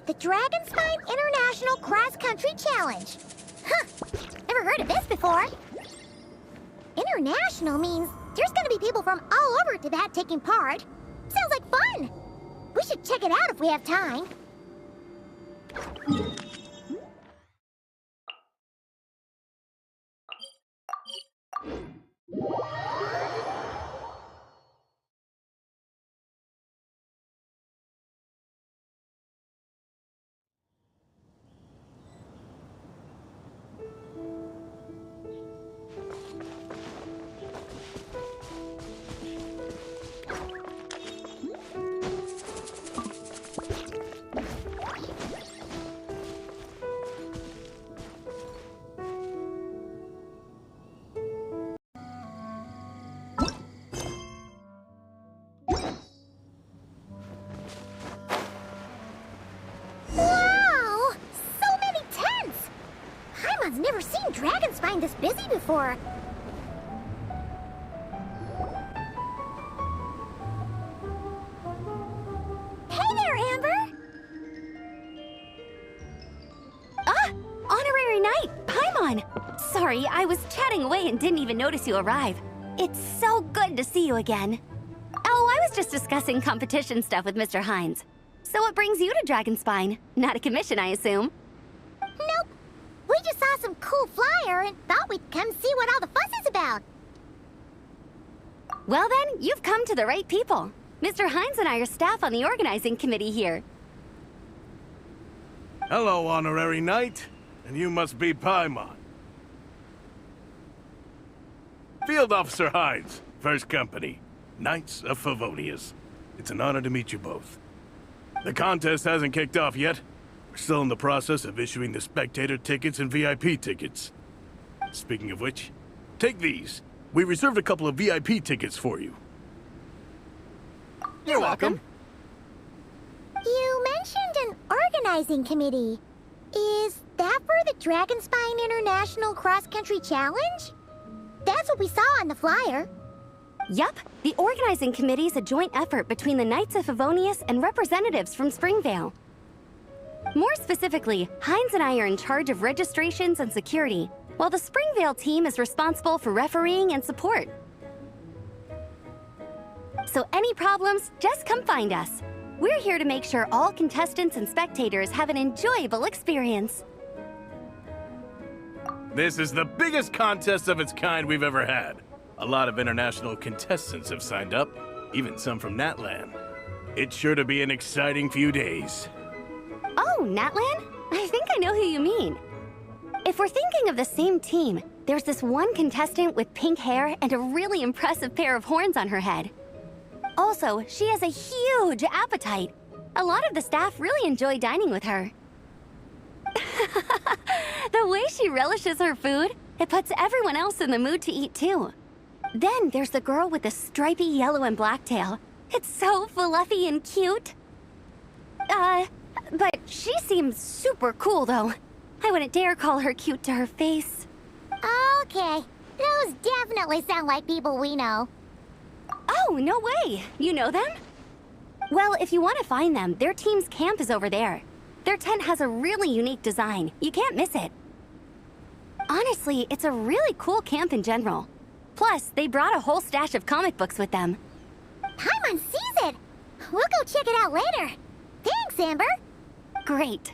The Dragonspine International Cross Country Challenge. Huh, never heard of this before. International means there's gonna be people from all over Teyvat taking part. Sounds like fun. We should check it out if we have time. I've never seen Dragonspine this busy before. Hey there, Amber! Honorary Knight, Paimon! Sorry, I was chatting away and didn't even notice you arrive. It's so good to see you again. Oh, I was just discussing competition stuff with Mr. Hines. So what brings you to Dragonspine? Not a commission, I assume? Nope. We just saw some cool flyer and thought we'd come see what all the fuss is about. Well then, you've come to the right people. Mr. Hines and I are staff on the organizing committee here. Hello, Honorary Knight. And you must be Paimon. Field Officer Hines, First Company, Knights of Favonius. It's an honor to meet you both. The contest hasn't kicked off yet. We're still in the process of issuing the spectator tickets and VIP tickets. Speaking of which, take these. We reserved a couple of VIP tickets for you. You're welcome. You mentioned an organizing committee. Is that for the Dragonspine International Cross Country Challenge? That's what we saw on the flyer. Yup, the organizing committee is a joint effort between the Knights of Favonius and representatives from Springvale. More specifically, Hines and I are in charge of registrations and security, while the Springvale team is responsible for refereeing and support. So any problems, just come find us. We're here to make sure all contestants and spectators have an enjoyable experience. This is the biggest contest of its kind we've ever had. A lot of international contestants have signed up, even some from Natlan. It's sure to be an exciting few days. Oh, Natlan? I think I know who you mean. If we're thinking of the same team, there's this one contestant with pink hair and a really impressive pair of horns on her head. Also, she has a huge appetite. A lot of the staff really enjoy dining with her. The way she relishes her food, it puts everyone else in the mood to eat too. Then there's the girl with the stripy yellow and black tail. It's so fluffy and cute. But she seems super cool though. I wouldn't dare call her cute to her face. Okay, those definitely sound like people we know. Oh, no way! You know them? Well, if you want to find them, their team's camp is over there. Their tent has a really unique design. You can't miss it. Honestly, it's a really cool camp in general. Plus, they brought a whole stash of comic books with them. Paimon sees it! We'll go check it out later. Thanks, Amber! Great.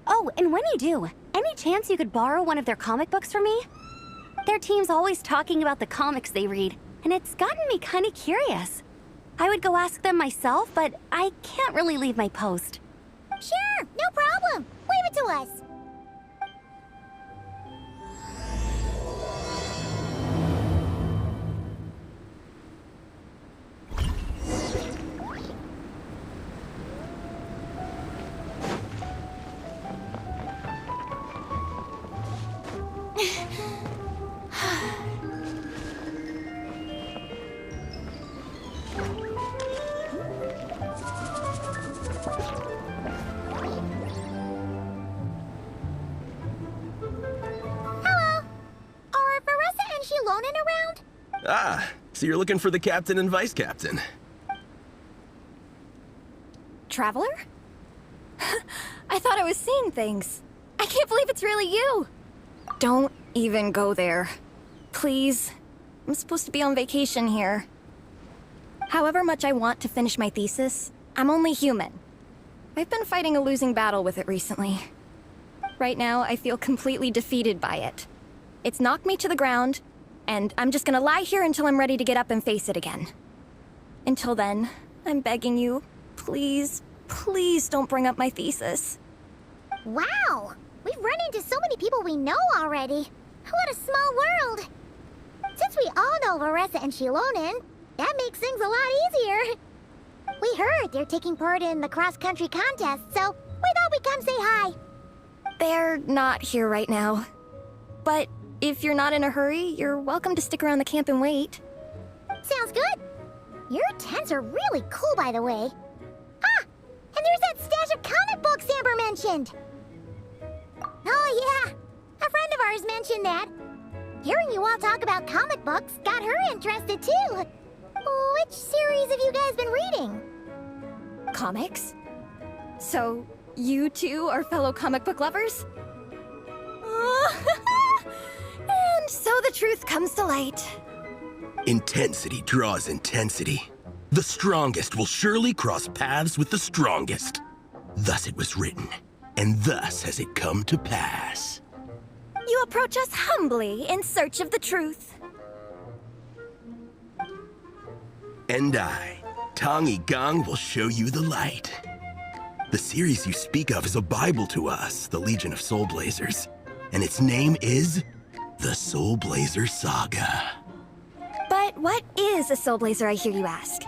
Oh, and when you do, any chance you could borrow one of their comic books from me? Their team's always talking about the comics they read, and it's gotten me kind of curious. I would go ask them myself, but I can't really leave my post. Sure, no problem. Leave it to us. Ah, so you're looking for the captain and vice captain. Traveler? I thought I was seeing things. I can't believe it's really you. Don't even go there. Please. I'm supposed to be on vacation here. However much I want to finish my thesis, I'm only human. I've been fighting a losing battle with it recently. Right now, I feel completely defeated by it. It's knocked me to the ground, and I'm just gonna lie here until I'm ready to get up and face it again. Until then, I'm begging you, please, please don't bring up my thesis. Wow! We've run into so many people we know already. What a small world! Since we all know Larissa and Shilonen, that makes things a lot easier. We heard they're taking part in the cross-country contest, so we thought we'd come say hi. They're not here right now. But if you're not in a hurry, you're welcome to stick around the camp and wait. Sounds good. Your tents are really cool, by the way. Ah! And there's that stash of comic books Amber mentioned. Oh, yeah. A friend of ours mentioned that. Hearing you all talk about comic books got her interested, too. Which series have you guys been reading? Comics? So, you two are fellow comic book lovers? And so the truth comes to light. Intensity draws intensity. The strongest will surely cross paths with the strongest. Thus it was written, and thus has it come to pass. You approach us humbly in search of the truth. And I, Tong Gang, will show you the light. The series you speak of is a Bible to us, the Legion of Soulblazers, and its name is the Soulblazer Saga. But what is a Soulblazer, I hear you ask?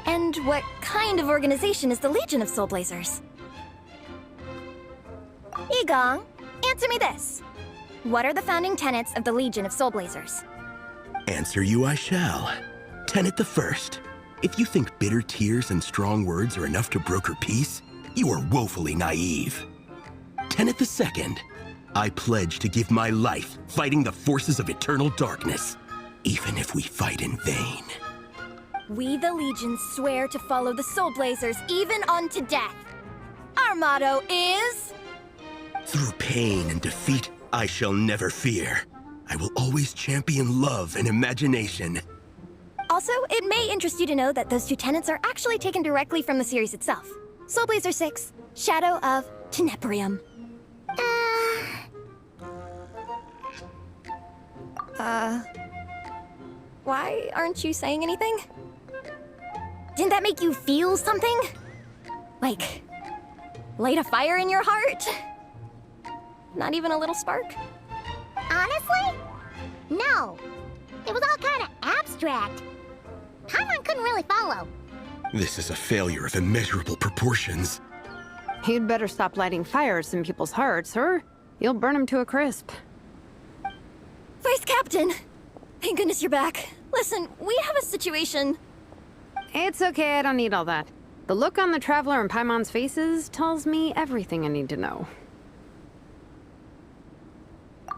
And what kind of organization is the Legion of Soulblazers? Igong, answer me this. What are the founding tenets of the Legion of Soulblazers? Answer you I shall. Tenet the first. If you think bitter tears and strong words are enough to broker peace, you are woefully naive. Tenet the second. I pledge to give my life fighting the forces of eternal darkness, even if we fight in vain. We, the Legion, swear to follow the Soulblazers even unto death. Our motto is... Through pain and defeat, I shall never fear. I will always champion love and imagination. Also, it may interest you to know that those two tenets are actually taken directly from the series itself. Soulblazer 6, Shadow of Tenebrium. Why aren't you saying anything? Didn't that make you feel something? Like, light a fire in your heart? Not even a little spark? Honestly? No. It was all kind of abstract. Paimon couldn't really follow. This is a failure of immeasurable proportions. You'd better stop lighting fires in people's hearts, or you'll burn them to a crisp. Vice Captain! Thank goodness you're back. Listen, we have a situation. It's okay, I don't need all that. The look on the Traveler and Paimon's faces tells me everything I need to know.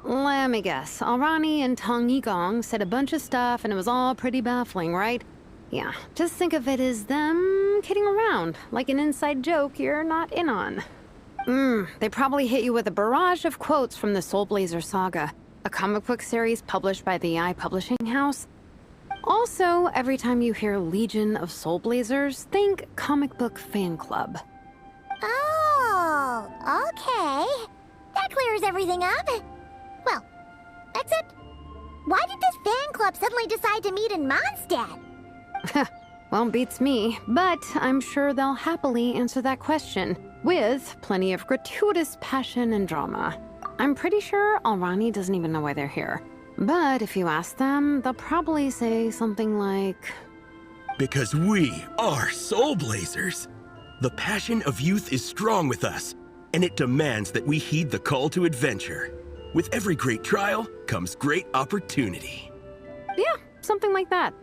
Let me guess. Alrani and Tong Yigong said a bunch of stuff and it was all pretty baffling, right? Yeah, just think of it as them kidding around, like an inside joke you're not in on. They probably hit you with a barrage of quotes from the Soulblazer Saga, a comic book series published by the Publishing House. Also, every time you hear Legion of Soulblazers, think comic book fan club. Oh, okay. That clears everything up. Well, except, why did this fan club suddenly decide to meet in Mondstadt? Well, beats me, but I'm sure they'll happily answer that question, with plenty of gratuitous passion and drama. I'm pretty sure Alrani doesn't even know why they're here. But if you ask them, they'll probably say something like... Because we are Soulblazers. The passion of youth is strong with us, and it demands that we heed the call to adventure. With every great trial comes great opportunity. Yeah, something like that.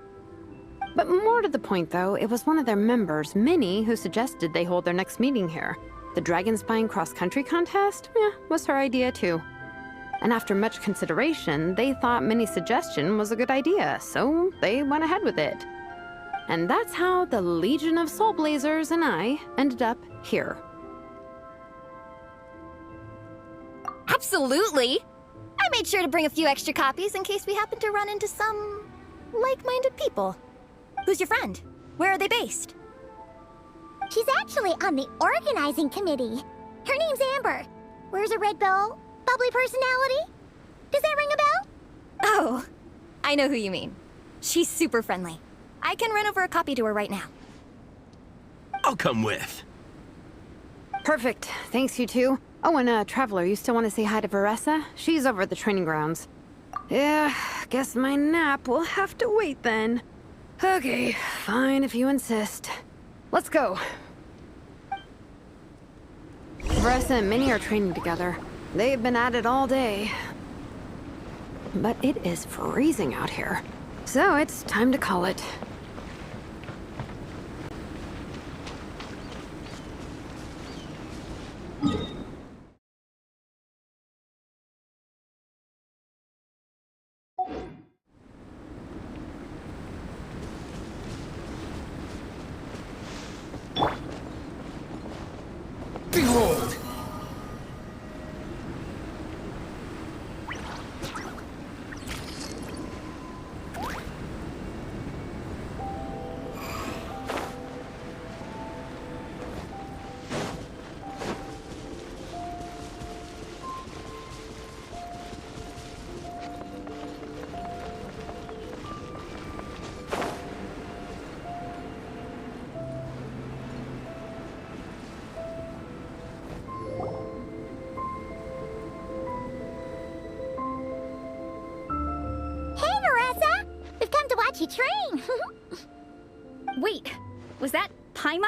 But more to the point, though, it was one of their members, Minnie, who suggested they hold their next meeting here. The Dragonspine cross-country contest? Yeah, was her idea, too. And after much consideration, they thought Minnie's suggestion was a good idea, so they went ahead with it. And that's how the Legion of Soulblazers and I ended up here. Absolutely! I made sure to bring a few extra copies in case we happen to run into some like-minded people. Who's your friend? Where are they based? She's actually on the organizing committee. Her name's Amber. Wears a red bow, bubbly personality. Does that ring a bell? Oh, I know who you mean. She's super friendly. I can run over a copy to her right now. I'll come with. Perfect. Thanks, you two. Oh, and Traveler, you still want to say hi to Veressa? She's over at the training grounds. Yeah, guess my nap will have to wait then. Okay, fine if you insist. Let's go. Veressa and Minnie are training together. They've been at it all day. But it is freezing out here. So it's time to call it. Behold! Hey, Veressa! We've come to watch you train. Wait, was that Paimon?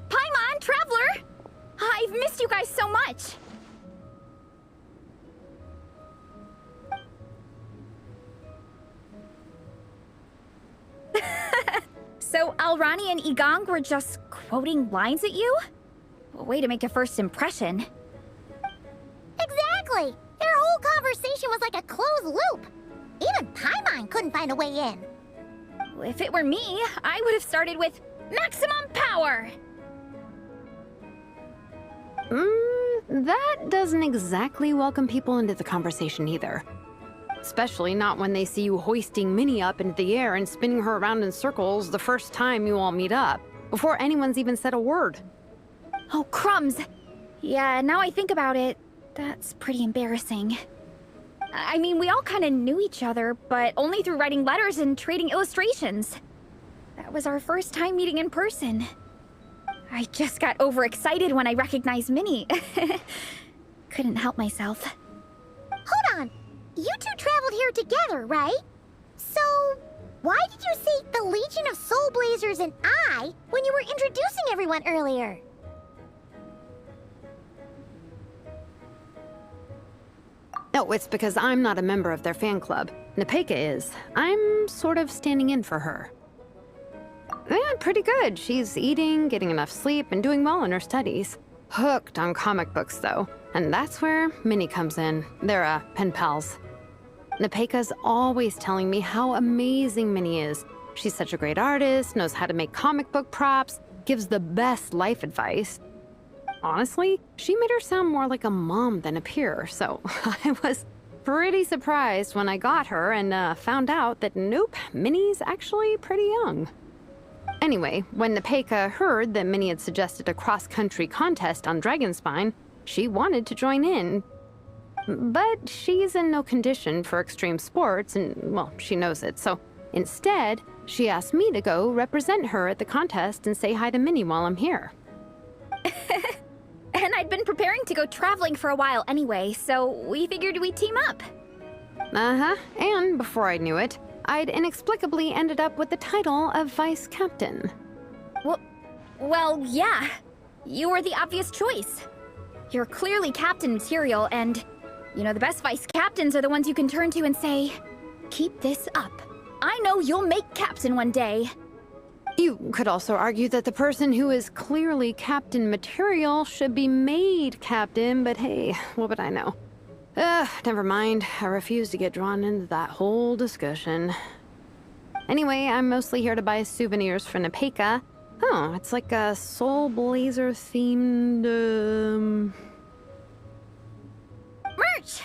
Paimon, Traveler! I've missed you guys so much! So Alrani and Igong were just quoting lines at you? Way to make a first impression. Exactly! Their whole conversation was like a closed loop. Even Paimon couldn't find a way in. If it were me, I would have started with maximum power! That doesn't exactly welcome people into the conversation either. Especially not when they see you hoisting Minnie up into the air and spinning her around in circles the first time you all meet up, before anyone's even said a word. Oh, crumbs! Yeah, now I think about it, that's pretty embarrassing. I mean, we all kind of knew each other, but only through writing letters and trading illustrations. That was our first time meeting in person. I just got overexcited when I recognized Minnie. Couldn't help myself. Hold on. You two traveled here together, right? So, why did you say the Legion of Soulblazers and I when you were introducing everyone earlier? No, it's because I'm not a member of their fan club. Nepeka is. I'm sort of standing in for her. Yeah, pretty good. She's eating, getting enough sleep, and doing well in her studies. Hooked on comic books, though. And that's where Minnie comes in. They're, pen pals. Nepeka's always telling me how amazing Minnie is. She's such a great artist, knows how to make comic book props, gives the best life advice. Honestly, she made her sound more like a mom than a peer, so I was pretty surprised when I got her and found out that nope, Minnie's actually pretty young. Anyway, when Nepeka heard that Minnie had suggested a cross-country contest on Dragonspine, she wanted to join in. But she's in no condition for extreme sports, and, well, she knows it, so instead, she asked me to go represent her at the contest and say hi to Minnie while I'm here. And I'd been preparing to go traveling for a while anyway, so we figured we'd team up. Uh-huh, and before I knew it, I'd inexplicably ended up with the title of Vice Captain. Well, yeah. You were the obvious choice. You're clearly captain material, and, you know, the best vice captains are the ones you can turn to and say, keep this up. I know you'll make captain one day. You could also argue that the person who is clearly captain material should be made captain, but hey, what would I know? Never mind. I refuse to get drawn into that whole discussion. Anyway, I'm mostly here to buy souvenirs for Nepeka. Oh, it's like a Soulblazer themed, Merch!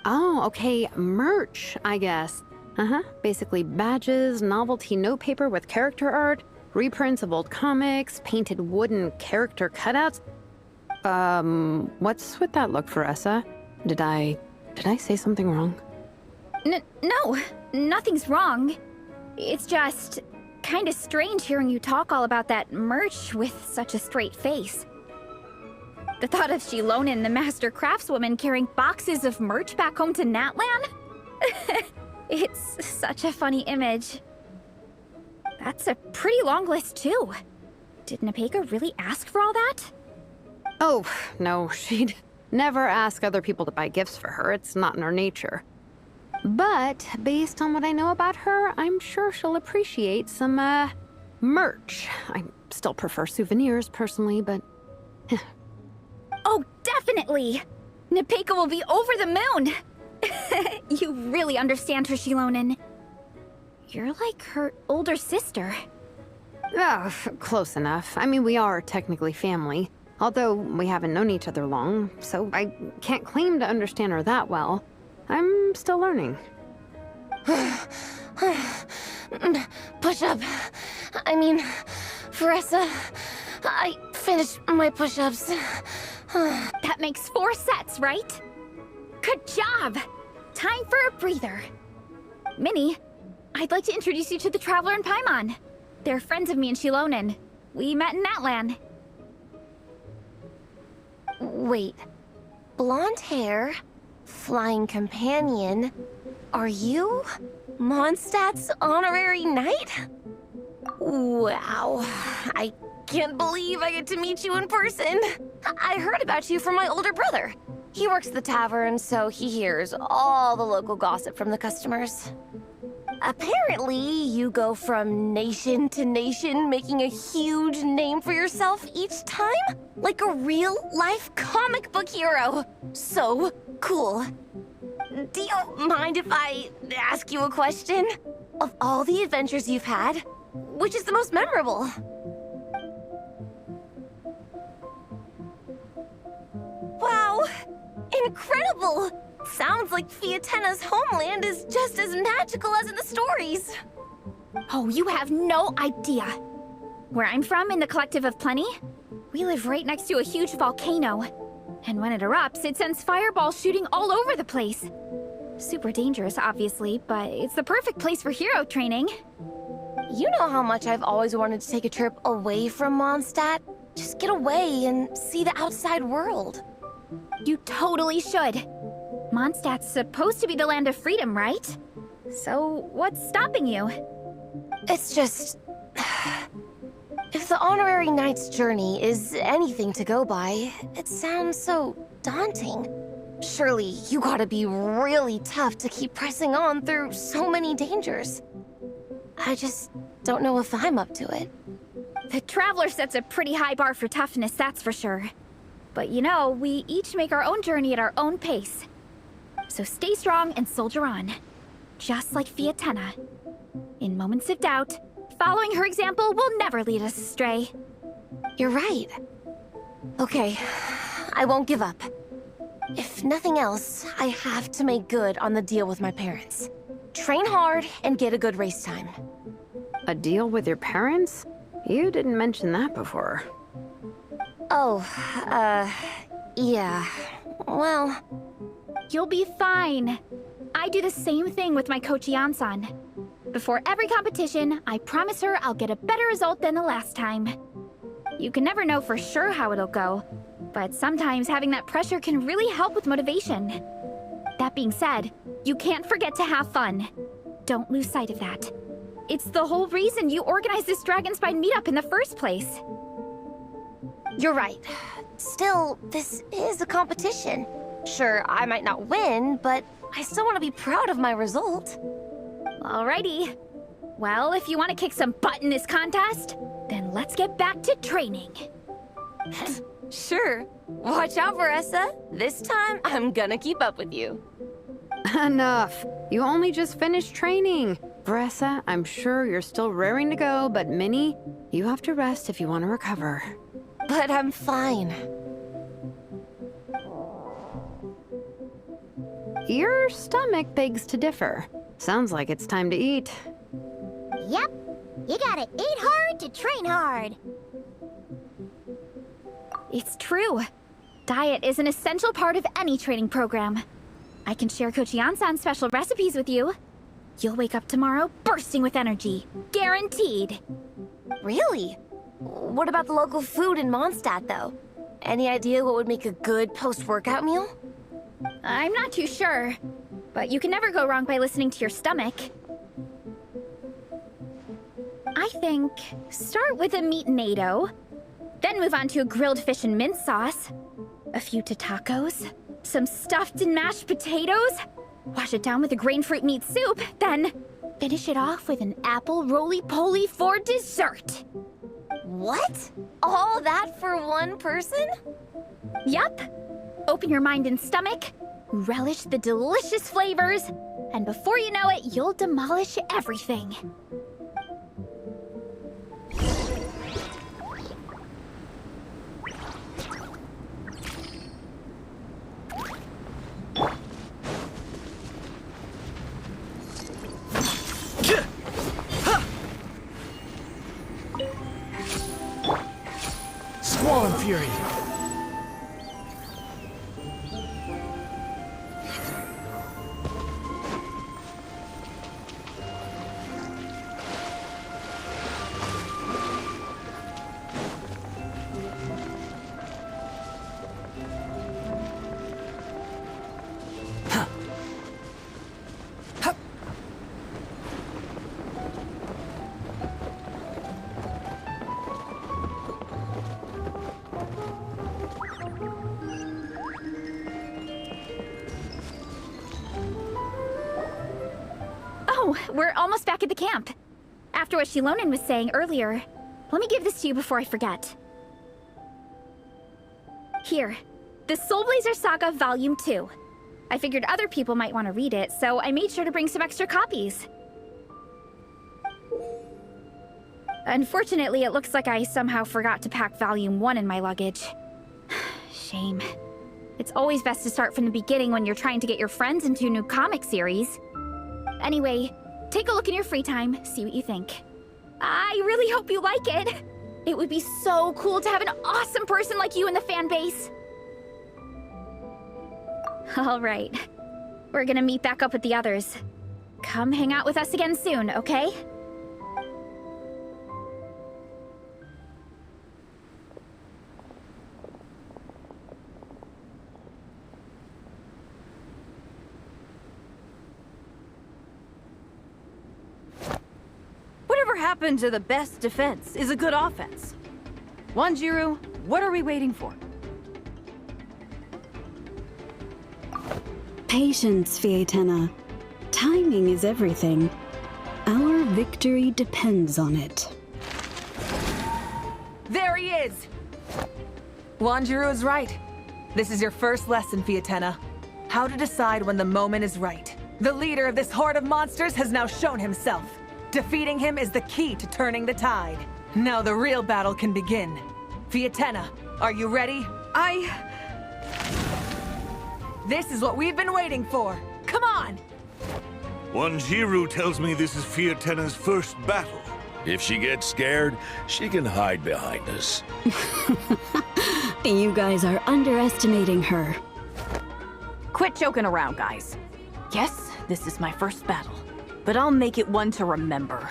Oh, okay, merch, I guess. Basically badges, novelty notepaper with character art, reprints of old comics, painted wooden character cutouts. What's with that look, Veressa? Did I say something wrong? No, nothing's wrong. It's just kinda strange hearing you talk all about that merch with such a straight face. The thought of Shilonen, the master craftswoman, carrying boxes of merch back home to Natlan? It's such a funny image. That's a pretty long list, too. Did Nepeka really ask for all that? Oh, no, she'd never ask other people to buy gifts for her. It's not in her nature. But based on what I know about her, I'm sure she'll appreciate some, merch. I still prefer souvenirs, personally, but... Oh, definitely! Nepeka will be over the moon! You really understand her, Shilonen. You're like her older sister. Oh, close enough. I mean, we are technically family. Although we haven't known each other long, so I can't claim to understand her that well. I'm still learning. Push-up. I mean, Veressa, I finished my push-ups. That makes 4 sets, right? Good job! Time for a breather. Minnie, I'd like to introduce you to the Traveler and Paimon. They're friends of me and Shilonen. We met in Natlan. Wait. Blonde hair, flying companion. Are you Mondstadt's honorary knight? Wow. I can't believe I get to meet you in person. I heard about you from my older brother. He works at the tavern, so he hears all the local gossip from the customers. Apparently, you go from nation to nation, making a huge name for yourself each time? Like a real-life comic book hero. So cool. Do you mind if I ask you a question? Of all the adventures you've had, which is the most memorable? Wow! Incredible! Sounds like Fiatenna's homeland is just as magical as in the stories. Oh, you have no idea. Where I'm from, in the Collective of Plenty, we live right next to a huge volcano. And when it erupts, it sends fireballs shooting all over the place. Super dangerous, obviously, but it's the perfect place for hero training. You know how much I've always wanted to take a trip away from Mondstadt? Just get away and see the outside world. You totally should. Mondstadt's supposed to be the land of freedom, right? So, what's stopping you? It's just... If the honorary knight's journey is anything to go by, it sounds so daunting. Surely you gotta be really tough to keep pressing on through so many dangers. I just don't know if I'm up to it. The Traveler sets a pretty high bar for toughness, that's for sure. But you know, we each make our own journey at our own pace. So stay strong and soldier on. Just like Fiatenna. In moments of doubt, following her example will never lead us astray. You're right. Okay, I won't give up. If nothing else, I have to make good on the deal with my parents. Train hard and get a good race time. A deal with your parents? You didn't mention that before. Oh, yeah. Well... You'll be fine. I do the same thing with my coach Yansan. Before every competition, I promise her I'll get a better result than the last time. You can never know for sure how it'll go, but sometimes having that pressure can really help with motivation. That being said, you can't forget to have fun. Don't lose sight of that. It's the whole reason you organized this Dragonspine meetup in the first place. You're right. Still, this is a competition. Sure, I might not win, but I still want to be proud of my result. Alrighty. Well, if you want to kick some butt in this contest, then let's get back to training. Sure. Watch out, Veressa. This time, I'm gonna keep up with you. Enough. You only just finished training. Veressa, I'm sure you're still raring to go, but Minnie, you have to rest if you want to recover. But I'm fine. your stomach begs to differ. Sounds like it's time to eat. Yep. You gotta eat hard to train hard. It's true. Diet is an essential part of any training program. I can share Coach Yansan's special recipes with you. You'll wake up tomorrow bursting with energy. Guaranteed. Really? What about the local food in Mondstadt, though? Any idea what would make a good post-workout meal? I'm not too sure, but you can never go wrong by listening to your stomach. I think start with a meat natto, then move on to a grilled fish and mint sauce, a few tacos, some stuffed and mashed potatoes, wash it down with a grain fruit meat soup, then finish it off with an apple roly-poly for dessert. What? All that for one person? Yup. Open your mind and stomach, relish the delicious flavors, and before you know it, you'll demolish everything. Squall Fury! Oh, we're almost back at the camp. After what Shilonen was saying earlier, let me give this to you before I forget. Here, the Soulblazer Saga Volume 2. I figured other people might want to read it, so I made sure to bring some extra copies. Unfortunately, it looks like I somehow forgot to pack Volume 1 in my luggage. Shame. It's always best to start from the beginning when you're trying to get your friends into a new comic series. Anyway, take a look in your free time, see what you think. I really hope you like it. It would be so cool to have an awesome person like you in the fan base. All right. We're gonna meet back up with the others. Come hang out with us again soon, okay? Whatever happened to the best defense is a good offense? Wanjiru, what are we waiting for? Patience, Fietena. Timing is everything. Our victory depends on it. There he is! Wanjiru is right. This is your first lesson, Fietena. How to decide when the moment is right. The leader of this horde of monsters has now shown himself. Defeating him is the key to turning the tide. Now the real battle can begin. Fietena, are you ready? This is what we've been waiting for. Come on! Wanjiru tells me this is Fietena's first battle. If she gets scared, she can hide behind us. You guys are underestimating her. Quit joking around, guys. Yes, this is my first battle, but I'll make it one to remember.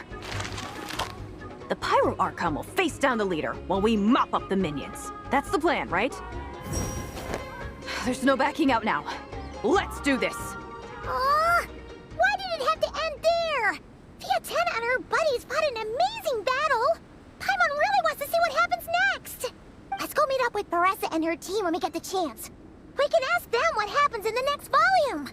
The Pyro Archon will face down the leader while we mop up the minions. That's the plan, right? There's no backing out now. Let's do this! Aw! Why did it have to end there? Fietena and her buddies fought an amazing battle! Paimon really wants to see what happens next! Let's go meet up with Paressa and her team when we get the chance. We can ask them what happens in the next volume!